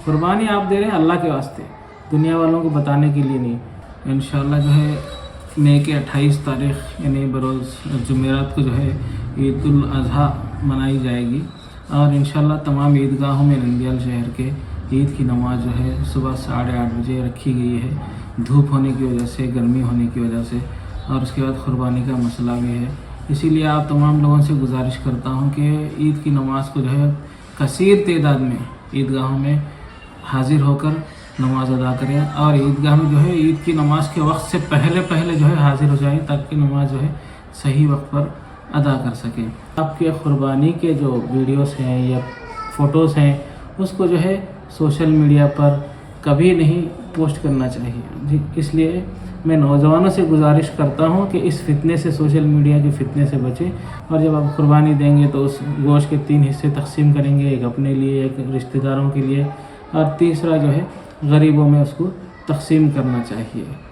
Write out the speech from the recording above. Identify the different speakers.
Speaker 1: قربانی آپ دے رہے ہیں اللہ کے واسطے، دنیا والوں کو بتانے کے لیے نہیں۔ انشاءاللہ جو ہے مئی کے 28 تاریخ یعنی بروز جمعرات کو جو ہے عید الاضحیٰ منائی جائے گی، اور انشاءاللہ تمام عیدگاہوں میں نندیال شہر کے عید کی نماز جو ہے صبح 8:30 بجے رکھی گئی ہے، دھوپ ہونے کی وجہ سے، گرمی ہونے کی وجہ سے، اور اس کے بعد قربانی کا مسئلہ بھی ہے۔ اسی لیے آپ تمام لوگوں سے گزارش کرتا ہوں کہ عید کی نماز کو جو ہے کثیر تعداد میں عیدگاہوں میں حاضر ہو کر نماز ادا کریں، اور عیدگاہ میں جو ہے عید کی نماز کے وقت سے پہلے جو ہے حاضر ہو جائیں، تاکہ نماز جو ہے صحیح وقت پر ادا کر سکیں۔ آپ کے قربانی کے جو ویڈیوز ہیں یا فوٹوز ہیں اس کو جو ہے سوشل میڈیا پر کبھی نہیں پوسٹ کرنا چاہیے جی۔ اس لیے میں نوجوانوں سے گزارش کرتا ہوں کہ اس فتنے سے، سوشل میڈیا کے فتنے سے بچیں، اور جب آپ قربانی دیں گے تو اس گوشت کے 3 حصے تقسیم کریں گے، ایک اپنے لیے، ایک رشتہ داروں کے لیے، اور تیسرا جو ہے غریبوں میں اس کو تقسیم کرنا چاہیے۔